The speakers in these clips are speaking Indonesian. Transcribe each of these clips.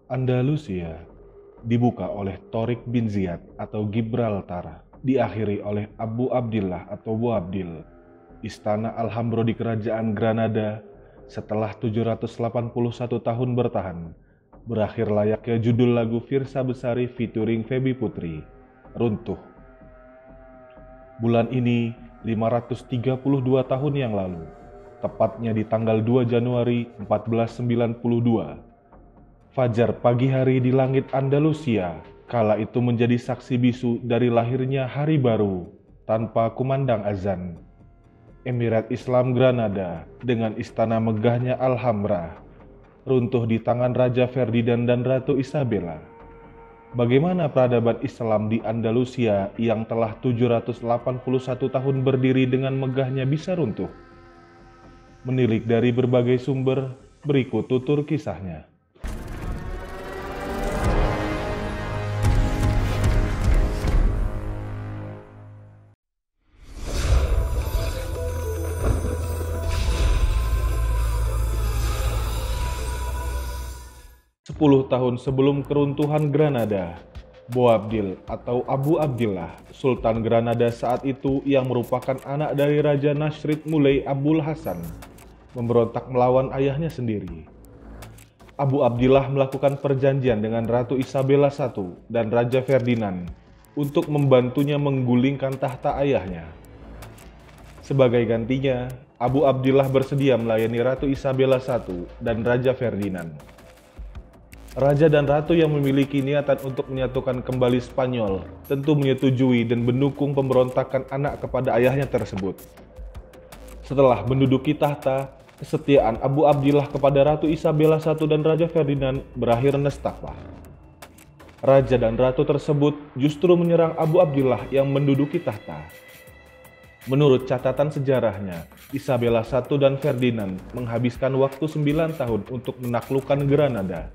Andalusia dibuka oleh Torik bin Ziyad atau Gibraltar, diakhiri oleh Abu Abdillah atau Boabdil, Istana Alhambra di Kerajaan Granada. Setelah 781 tahun bertahan, berakhir layaknya judul lagu Firsa Besari featuring Feby Putri, runtuh. Bulan ini 532 tahun yang lalu, tepatnya di tanggal 2 Januari 1492, fajar pagi hari di langit Andalusia kala itu menjadi saksi bisu dari lahirnya hari baru tanpa kumandang azan. Emirat Islam Granada dengan istana megahnya Alhambra runtuh di tangan Raja Ferdinand dan Ratu Isabella. Bagaimana peradaban Islam di Andalusia yang telah 781 tahun berdiri dengan megahnya bisa runtuh? Menilik dari berbagai sumber, berikut tutur kisahnya. Sepuluh tahun sebelum keruntuhan Granada, Boabdil atau Abu Abdillah, Sultan Granada saat itu yang merupakan anak dari Raja Nasrid Mulay Abul Hasan, memberontak melawan ayahnya sendiri. Abu Abdillah melakukan perjanjian dengan Ratu Isabella I dan Raja Ferdinand untuk membantunya menggulingkan tahta ayahnya. Sebagai gantinya, Abu Abdillah bersedia melayani Ratu Isabella I dan Raja Ferdinand. Raja dan Ratu yang memiliki niatan untuk menyatukan kembali Spanyol tentu menyetujui dan mendukung pemberontakan anak kepada ayahnya tersebut. Setelah menduduki tahta, kesetiaan Abu Abdillah kepada Ratu Isabella I dan Raja Ferdinand berakhir nestapa. Raja dan Ratu tersebut justru menyerang Abu Abdillah yang menduduki tahta. Menurut catatan sejarahnya, Isabella I dan Ferdinand menghabiskan waktu 9 tahun untuk menaklukkan Granada.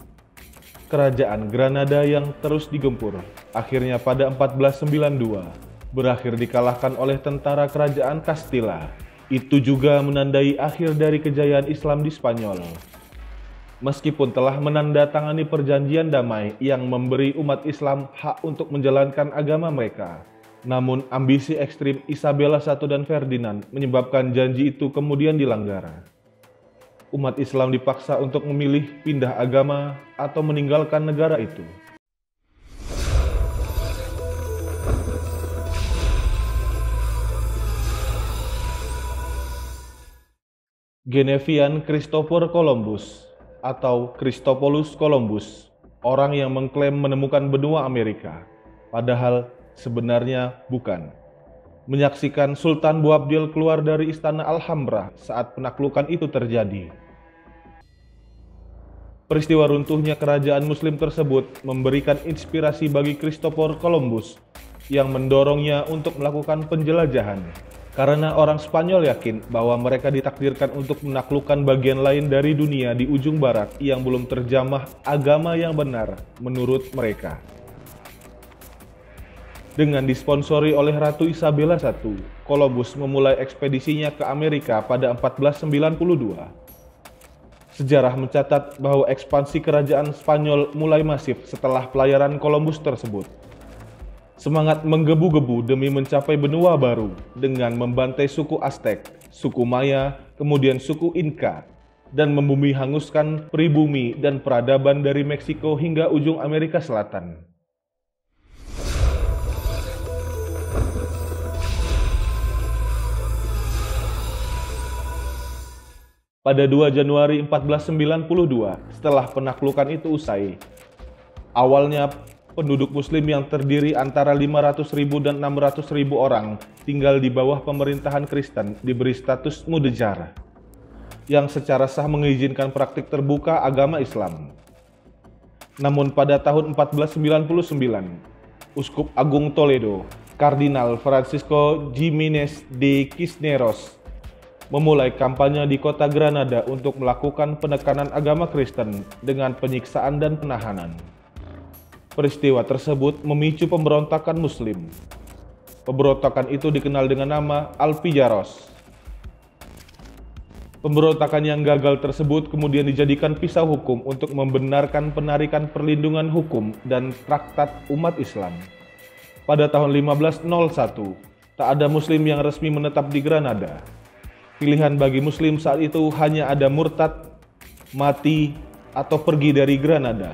Kerajaan Granada yang terus digempur, akhirnya pada 1492 berakhir dikalahkan oleh tentara kerajaan Castilla. Itu juga menandai akhir dari kejayaan Islam di Spanyol. Meskipun telah menandatangani perjanjian damai yang memberi umat Islam hak untuk menjalankan agama mereka, namun ambisi ekstrim Isabella I dan Ferdinand menyebabkan janji itu kemudian dilanggar. Umat Islam dipaksa untuk memilih pindah agama atau meninggalkan negara itu. Genevian Christopher Columbus atau Christopolus Columbus, orang yang mengklaim menemukan benua Amerika, padahal sebenarnya bukan. Menyaksikan Sultan Boabdil keluar dari istana Alhambra saat penaklukan itu terjadi. Peristiwa runtuhnya kerajaan Muslim tersebut memberikan inspirasi bagi Christopher Columbus yang mendorongnya untuk melakukan penjelajahan. Karena orang Spanyol yakin bahwa mereka ditakdirkan untuk menaklukkan bagian lain dari dunia di ujung barat yang belum terjamah agama yang benar menurut mereka. Dengan disponsori oleh Ratu Isabella I, Columbus memulai ekspedisinya ke Amerika pada 1492. Sejarah mencatat bahwa ekspansi kerajaan Spanyol mulai masif setelah pelayaran Columbus tersebut. Semangat menggebu-gebu demi mencapai benua baru dengan membantai suku Aztec, suku Maya, kemudian suku Inca, dan membumi hanguskan pribumi dan peradaban dari Meksiko hingga ujung Amerika Selatan. Pada 2 Januari 1492, setelah penaklukan itu usai, awalnya penduduk Muslim yang terdiri antara 500.000 dan 600.000 orang tinggal di bawah pemerintahan Kristen diberi status mudejar, yang secara sah mengizinkan praktik terbuka agama Islam. Namun pada tahun 1499, Uskup Agung Toledo, Kardinal Francisco Jiménez de Cisneros, memulai kampanye di kota Granada untuk melakukan penekanan agama Kristen dengan penyiksaan dan penahanan. Peristiwa tersebut memicu pemberontakan Muslim. Pemberontakan itu dikenal dengan nama Alpijaros. Pemberontakan yang gagal tersebut kemudian dijadikan pisau hukum untuk membenarkan penarikan perlindungan hukum dan Traktat Umat Islam. Pada tahun 1501, tak ada Muslim yang resmi menetap di Granada. Pilihan bagi Muslim saat itu hanya ada murtad, mati, atau pergi dari Granada.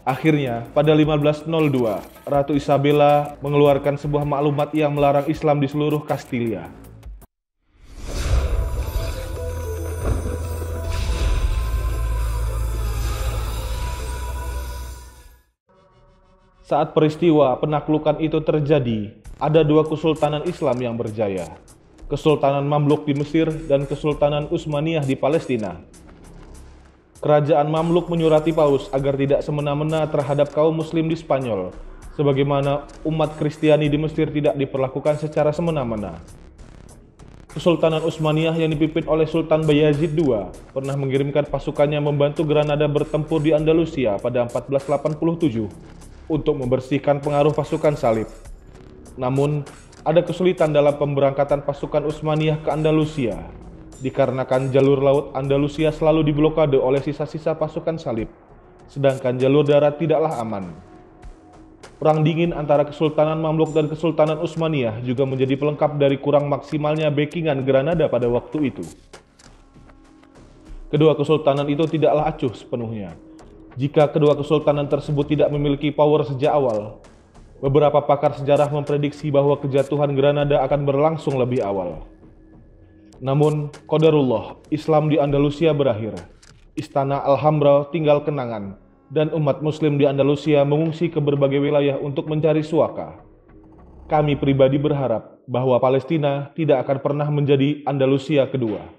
Akhirnya, pada 1502, Ratu Isabella mengeluarkan sebuah maklumat yang melarang Islam di seluruh Kastilia. Saat peristiwa penaklukan itu terjadi, ada dua kesultanan Islam yang berjaya. Kesultanan Mamluk di Mesir dan Kesultanan Utsmaniyah di Palestina. Kerajaan Mamluk menyurati Paus agar tidak semena-mena terhadap kaum muslim di Spanyol, sebagaimana umat Kristiani di Mesir tidak diperlakukan secara semena-mena. Kesultanan Utsmaniyah yang dipimpin oleh Sultan Bayazid II pernah mengirimkan pasukannya membantu Granada bertempur di Andalusia pada 1487 untuk membersihkan pengaruh pasukan salib. Namun, ada kesulitan dalam pemberangkatan pasukan Utsmaniyah ke Andalusia, dikarenakan jalur laut Andalusia selalu diblokade oleh sisa-sisa pasukan salib, sedangkan jalur darat tidaklah aman. Perang dingin antara Kesultanan Mamluk dan Kesultanan Utsmaniyah juga menjadi pelengkap dari kurang maksimalnya backingan Granada pada waktu itu. Kedua kesultanan itu tidaklah acuh sepenuhnya. Jika kedua kesultanan tersebut tidak memiliki power sejak awal, beberapa pakar sejarah memprediksi bahwa kejatuhan Granada akan berlangsung lebih awal. Namun, qadarullah, Islam di Andalusia berakhir. Istana Alhambra tinggal kenangan, dan umat muslim di Andalusia mengungsi ke berbagai wilayah untuk mencari suaka. Kami pribadi berharap bahwa Palestina tidak akan pernah menjadi Andalusia kedua.